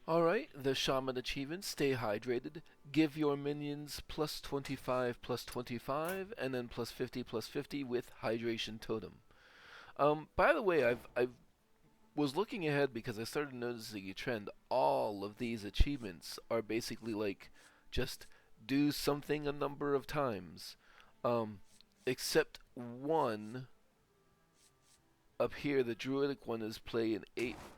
Alright, the Shaman achievement, stay hydrated. Give your minions plus 25 plus 25, and then plus 50 plus 50 with Hydration Totem. By the way, I was looking ahead because I started noticing a trend. All of these achievements are basically like just do something a number of times. Except one up here, the druidic one is play an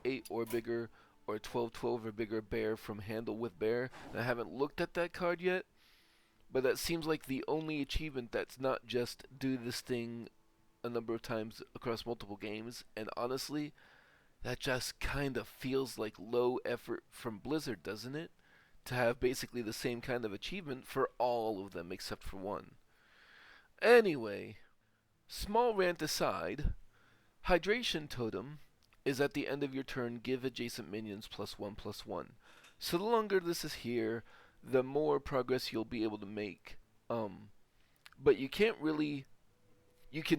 8 or bigger or 12 or bigger bear from Handle with Bear. And I haven't looked at that card yet, but that seems like the only achievement that's not just do this thing a number of times across multiple games. And honestly, that just kind of feels like low effort from Blizzard, doesn't it? To have basically the same kind of achievement for all of them except for one. Anyway, small rant aside, Hydration Totem is at the end of your turn, give adjacent minions +1/+1. So the longer this is here, the more progress you'll be able to make. But you can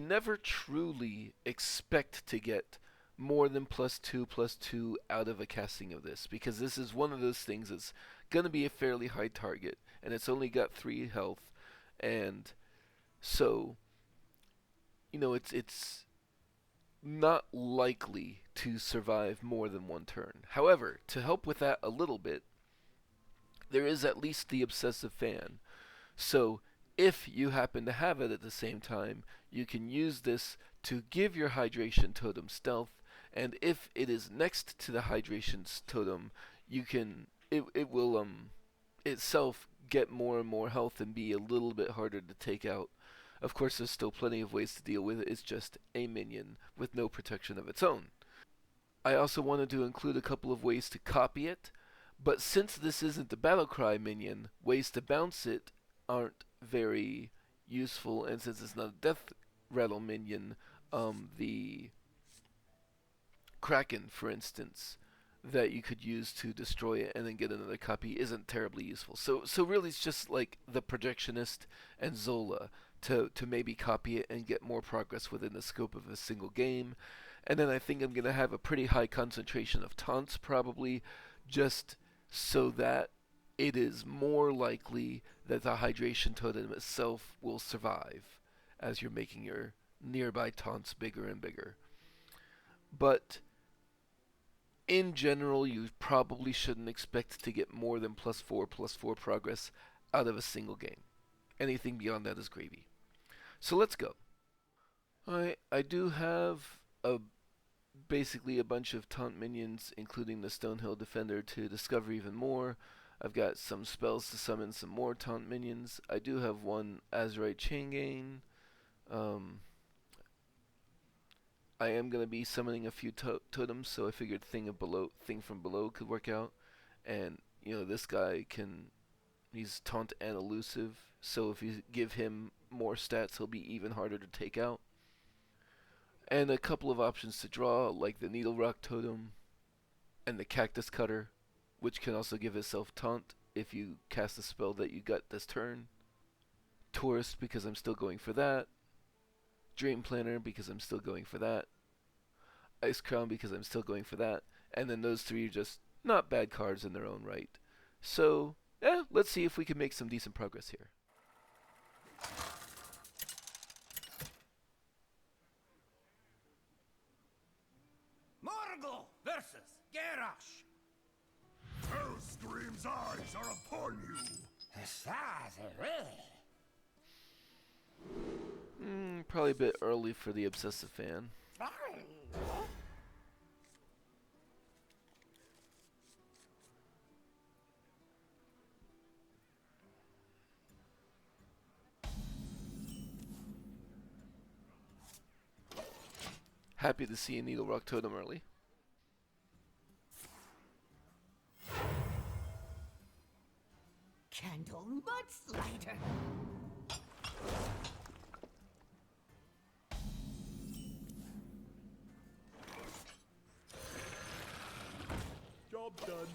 never truly expect to get more than +2/+2 out of a casting of this, because this is one of those things that's going to be a fairly high target, and it's only got 3 health, and so, it's not likely to survive more than one turn. However, to help with that a little bit, there is at least the Obsessive Fan. So if you happen to have it at the same time, you can use this to give your Hydration Totem stealth, and if it is next to the Hydration Totem, it will itself get more and more health and be a little bit harder to take out. Of course, there's still plenty of ways to deal with it. It's just a minion with no protection of its own. I also wanted to include a couple of ways to copy it, but since this isn't the Battlecry minion, ways to bounce it aren't very useful, and since it's not a Death Rattle minion, the Kraken, for instance, that you could use to destroy it and then get another copy isn't terribly useful. So really it's just like the Projectionist and Zola to maybe copy it and get more progress within the scope of a single game. And then I think I'm going to have a pretty high concentration of taunts probably, just so that it is more likely that the Hydration Totem itself will survive as you're making your nearby taunts bigger and bigger. But in general, you probably shouldn't expect to get more than +4/+4 progress out of a single game. Anything beyond that is gravy. So let's go. Alright, I do have basically a bunch of taunt minions, including the Stonehill Defender, to discover even more. I've got some spells to summon some more taunt minions. I do have one Azerite Chain Gain. I am going to be summoning a few totems, so I figured Thing from Below could work out. And, this guy he's taunt and elusive, so if you give him more stats, he'll be even harder to take out. And a couple of options to draw, like the Needlerock Totem and the Cactus Cutter, which can also give itself taunt if you cast a spell that you got this turn. Tourist, because I'm still going for that. Dreamplanner, because I'm still going for that. Icecrown, because I'm still going for that. And then those 3 are just not bad cards in their own right. So, let's see if we can make some decent progress here. Morgul versus Garrosh. Hellscream's eyes are upon you. Probably a bit early for the Obsessive Fan. Happy to see a Needlerock Totem early. Candle Mudslider. Job done.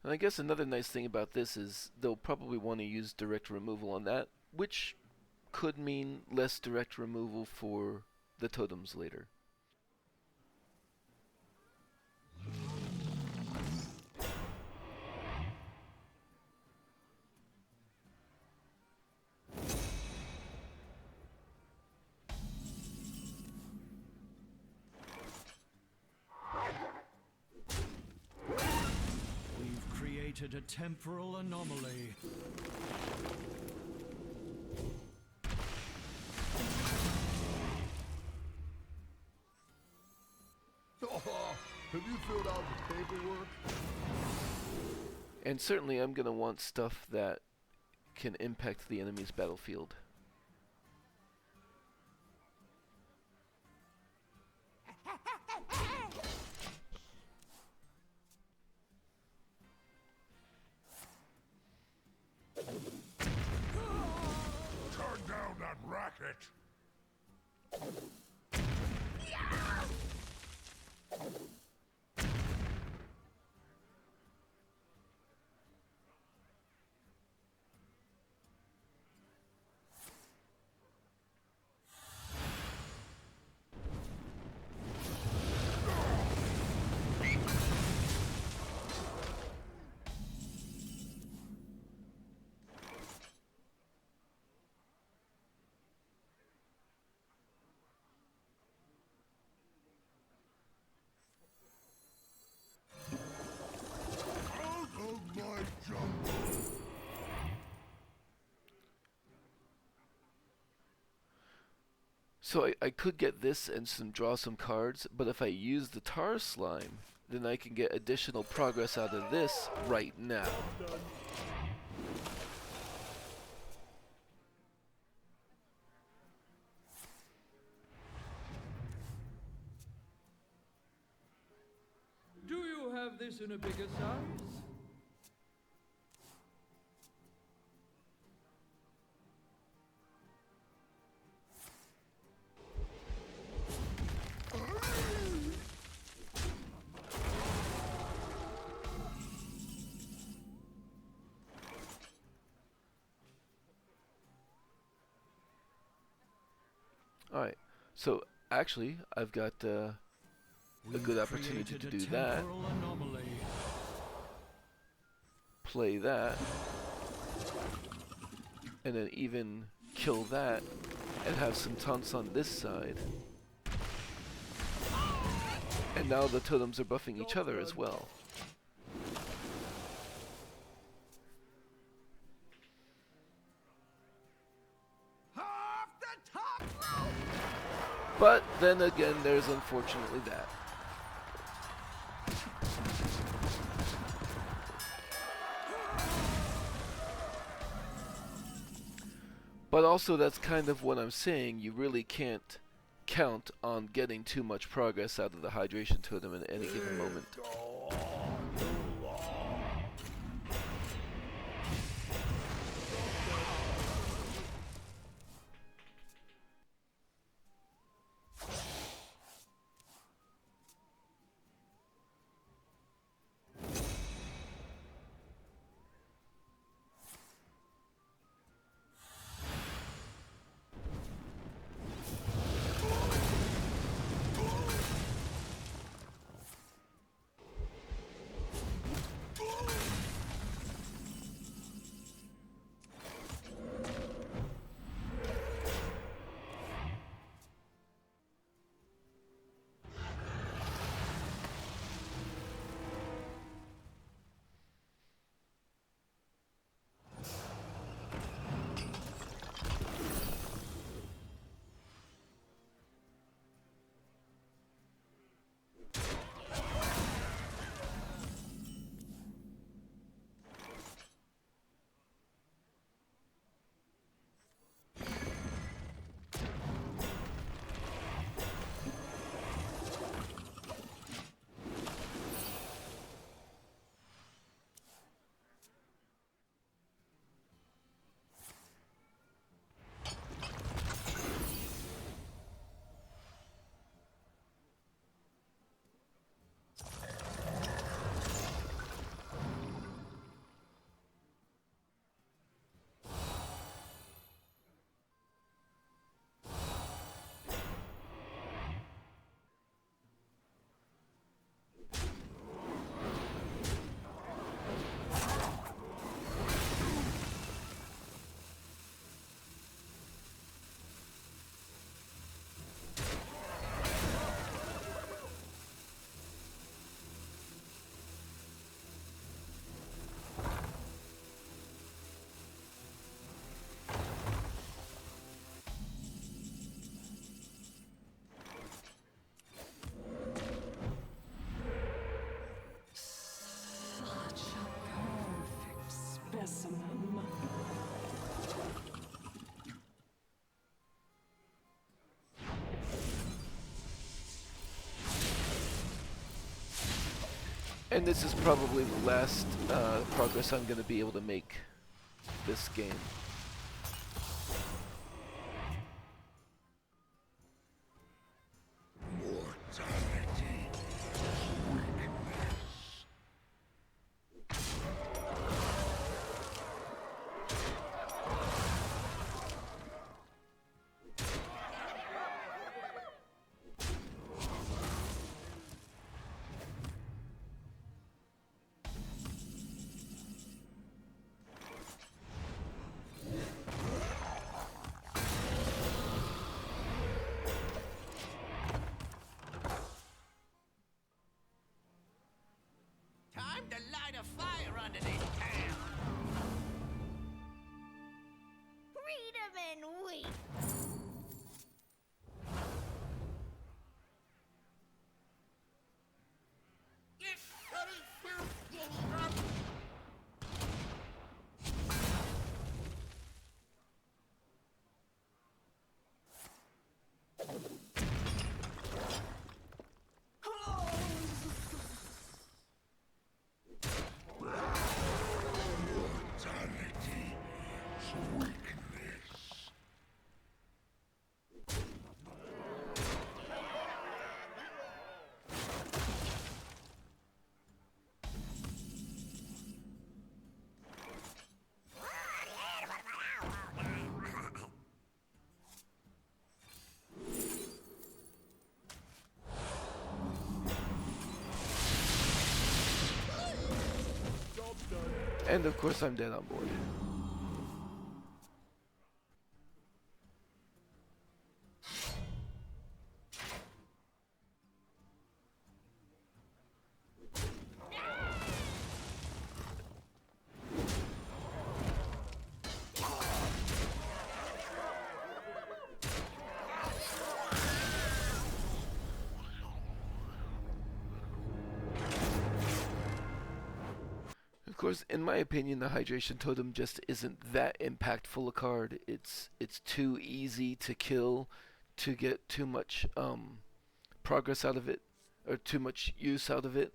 And I guess another nice thing about this is they'll probably want to use direct removal on that, which could mean less direct removal for the totems later. We've created a temporal anomaly. Have you filled out the paperwork? And certainly I'm going to want stuff that can impact the enemy's battlefield. Turn down that racket! Out of my jungle! So I could get this and draw some cards, but if I use the tar slime, then I can get additional progress out of this right now. Done. Do you have this in a bigger size? Alright, so actually I've got a good opportunity to do that. Play that. And then even kill that and have some taunts on this side. And now the totems are buffing each other as well. Off the top rope! But then again, there's unfortunately that. But also that's kind of what I'm saying, you really can't count on getting too much progress out of the hydration totem at any given moment. And this is probably the last progress I'm going to be able to make this game. Time to light a fire under this town. Freedom and wheat. And of course I'm dead on board. Of course, in my opinion, the Hydration Totem just isn't that impactful a card. It's too easy to kill, to get too much progress out of it, or too much use out of it.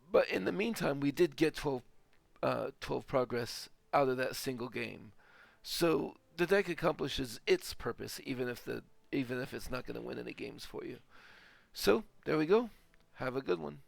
But in the meantime, we did get 12 progress out of that single game. So the deck accomplishes its purpose, even if it's not going to win any games for you. So there we go. Have a good one.